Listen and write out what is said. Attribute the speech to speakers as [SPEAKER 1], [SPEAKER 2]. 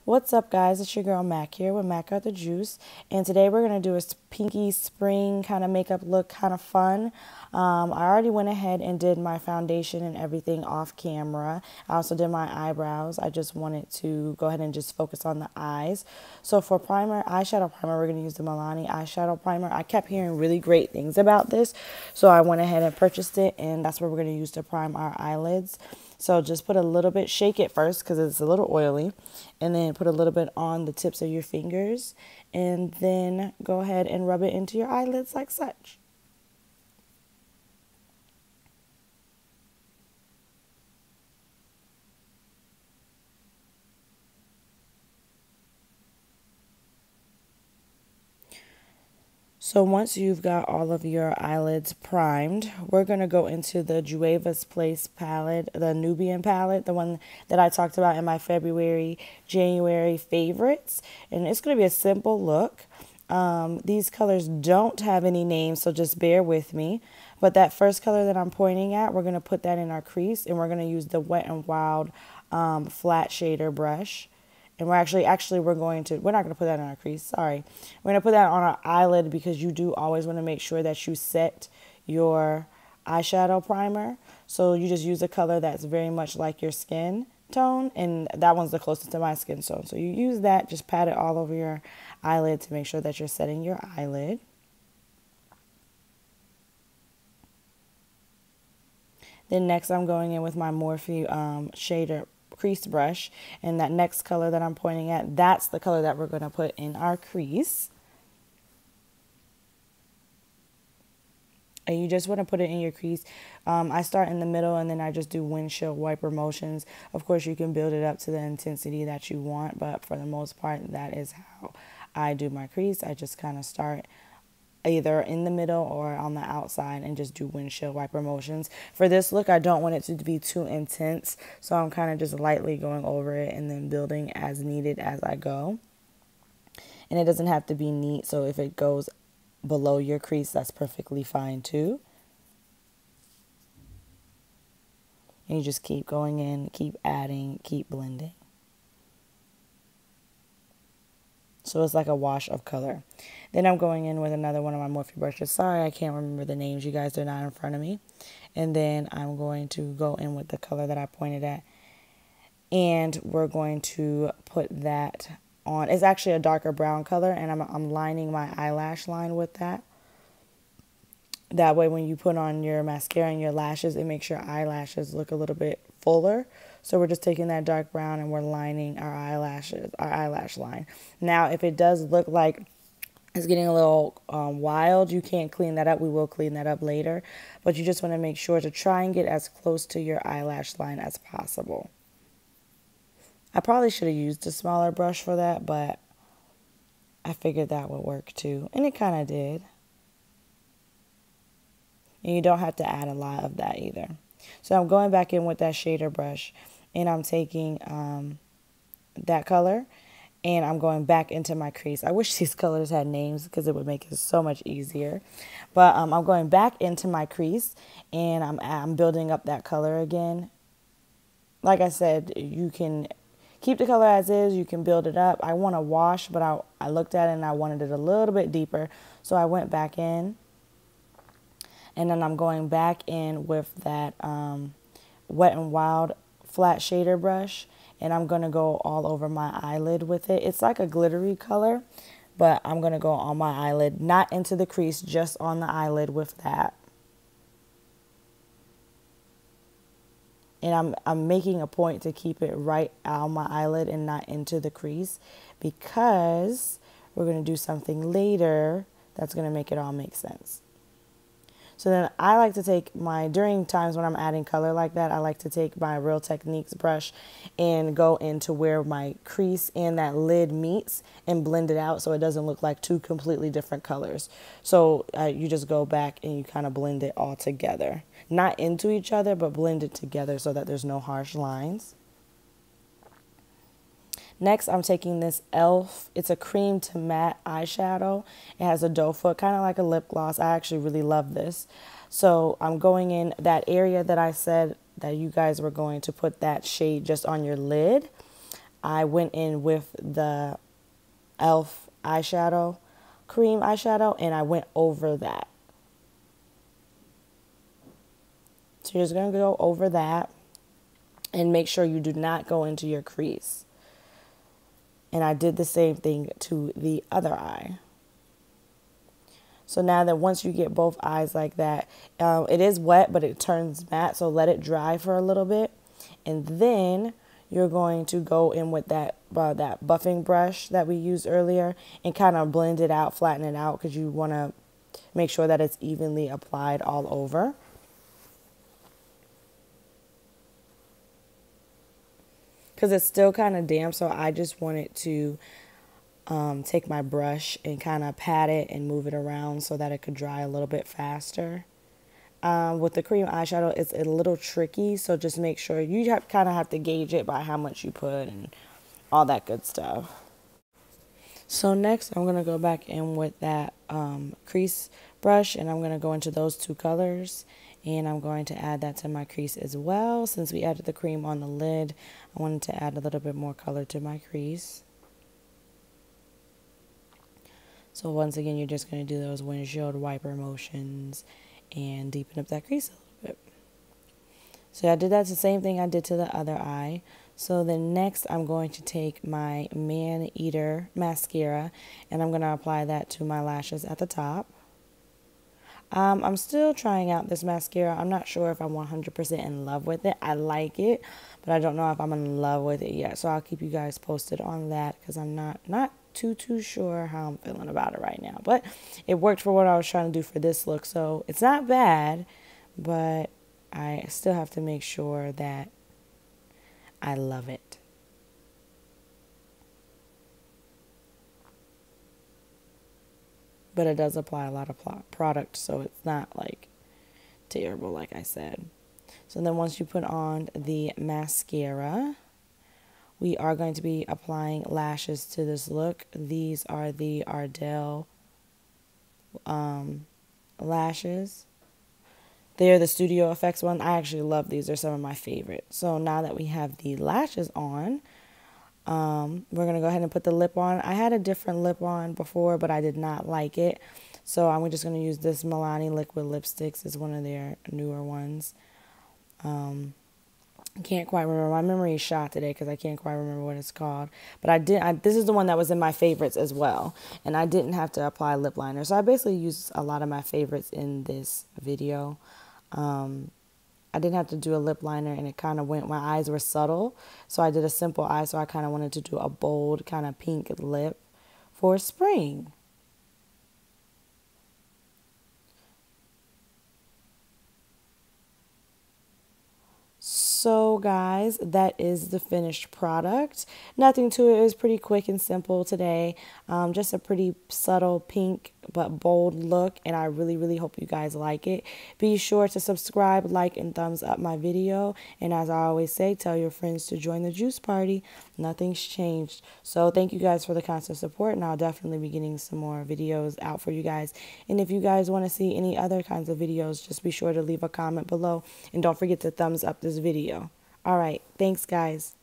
[SPEAKER 1] What's up, guys? It's your girl Mac here with Mac Got the Juice, and today we're gonna do a pinky spring kind of makeup look, kind of fun. I already went ahead and did my foundation and everything off camera. I also did my eyebrows. I just wanted to go ahead and just focus on the eyes. So for primer, eyeshadow primer, we're gonna use the Milani eyeshadow primer. I kept hearing really great things about this, so I went ahead and purchased it, and that's what we're gonna use to prime our eyelids. So just put a little bit, shake it first because it's a little oily, and then put a little bit on the tips of your fingers, and then go ahead and rub it into your eyelids like such. So once you've got all of your eyelids primed, we're going to go into the Jueva's Place palette, the Nubian palette, the one that I talked about in my February, January favorites. And it's going to be a simple look. These colors don't have any names, so just bear with me. But that first color that I'm pointing at, we're going to put that in our crease, and we're going to use the Wet n Wild flat shader brush. And we're not going to put that in our crease. Sorry. We're going to put that on our eyelid because you do always want to make sure that you set your eyeshadow primer. So you just use a color that's very much like your skin tone. And that one's the closest to my skin tone. So you use that, just pat it all over your eyelid to make sure that you're setting your eyelid. Then next I'm going in with my Morphe shader crease brush, and that next color that I'm pointing at, that's the color that we're going to put in our crease. And you just want to put it in your crease. I start in the middle, and then I just do windshield wiper motions. Of course, you can build it up to the intensity that you want, but for the most part, that is how I do my crease. I just kind of start either in the middle or on the outside and just do windshield wiper motions. For this look, I don't want it to be too intense, so I'm kind of just lightly going over it and then building as needed as I go. And it doesn't have to be neat, so if it goes below your crease, that's perfectly fine too. And you just keep going in, keep adding, keep blending. So it's like a wash of color. Then I'm going in with another one of my Morphe brushes. Sorry, I can't remember the names. You guys, they're not in front of me. And then I'm going to go in with the color that I pointed at. And we're going to put that on. It's actually a darker brown color, and I'm lining my eyelash line with that. That way when you put on your mascara and your lashes, it makes your eyelashes look a little bit fuller. So we're just taking that dark brown and we're lining our eyelashes, our eyelash line. Now, if it does look like it's getting a little wild, you can't clean that up. We will clean that up later. But you just want to make sure to try and get as close to your eyelash line as possible. I probably should have used a smaller brush for that, but I figured that would work too. And it kind of did. And you don't have to add a lot of that either. So I'm going back in with that shader brush, and I'm taking that color, and I'm going back into my crease. I wish these colors had names because it would make it so much easier. But I'm going back into my crease, and I'm building up that color again. Like I said, you can keep the color as is. You can build it up. I want to wash, but I looked at it, and I wanted it a little bit deeper. So I went back in. And then I'm going back in with that Wet n Wild flat shader brush. And I'm going to go all over my eyelid with it. It's like a glittery color, but I'm going to go on my eyelid, not into the crease, just on the eyelid with that. And I'm making a point to keep it right on my eyelid and not into the crease, because we're going to do something later that's going to make it all make sense. So then I like to take during times when I'm adding color like that, I like to take my Real Techniques brush and go into where my crease and that lid meets and blend it out so it doesn't look like two completely different colors. So you just go back and you kind of blend it all together. Not into each other, but blend it together so that there's no harsh lines. Next, I'm taking this e.l.f. It's a cream to matte eyeshadow. It has a doe foot, kind of like a lip gloss. I actually really love this. So I'm going in that area that I said that you guys were going to put that shade just on your lid. I went in with the e.l.f. eyeshadow, cream eyeshadow, and I went over that. So you're just going to go over that and make sure you do not go into your crease. And I did the same thing to the other eye. So now that once you get both eyes like that, it is wet, but it turns matte. So let it dry for a little bit. And then you're going to go in with that buffing brush that we used earlier and kind of blend it out, flatten it out, because you want to make sure that it's evenly applied all over. Because it's still kind of damp, so I just wanted to take my brush and kind of pat it and move it around so that it could dry a little bit faster. With the cream eyeshadow, it's a little tricky, so just make sure you kind of have to gauge it by how much you put and all that good stuff. So next, I'm going to go back in with that crease brush, and I'm going to go into those two colors. And I'm going to add that to my crease as well. Since we added the cream on the lid, I wanted to add a little bit more color to my crease. So once again, you're just going to do those windshield wiper motions and deepen up that crease a little bit. So I did that the same thing I did to the other eye. So then next, I'm going to take my Man Eater mascara, and I'm going to apply that to my lashes at the top. I'm still trying out this mascara. I'm not sure if I'm 100% in love with it. I like it, but I don't know if I'm in love with it yet. So I'll keep you guys posted on that because I'm not too sure how I'm feeling about it right now. But it worked for what I was trying to do for this look. So it's not bad, but I still have to make sure that I love it. But it does apply a lot of product, so it's not like terrible, like I said. So then once you put on the mascara, we are going to be applying lashes to this look. These are the Ardell lashes. They're the Studio Effects one. I actually love these. They're some of my favorites. So now that we have the lashes on, we're going to go ahead and put the lip on. I had a different lip on before, but I did not like it. So I'm just going to use this Milani Liquid Lipsticks. It's one of their newer ones. I can't quite remember. My memory is shot today because I can't quite remember what it's called. But this is the one that was in my favorites as well. And I didn't have to apply lip liner. So I basically used a lot of my favorites in this video. I didn't have to do a lip liner, and it kind of went, my eyes were subtle, so I did a simple eye, so I kind of wanted to do a bold kind of pink lip for spring. So guys, that is the finished product. Nothing to it. It was pretty quick and simple today. Just a pretty subtle pink but bold look, and I really hope you guys like it. Be sure to subscribe, like, and thumbs up my video, and as I always say, tell your friends to join the juice party. Nothing's changed. So thank you guys for the constant support, and I'll definitely be getting some more videos out for you guys. And if you guys want to see any other kinds of videos, just be sure to leave a comment below, and don't forget to thumbs up this video. All right, thanks guys.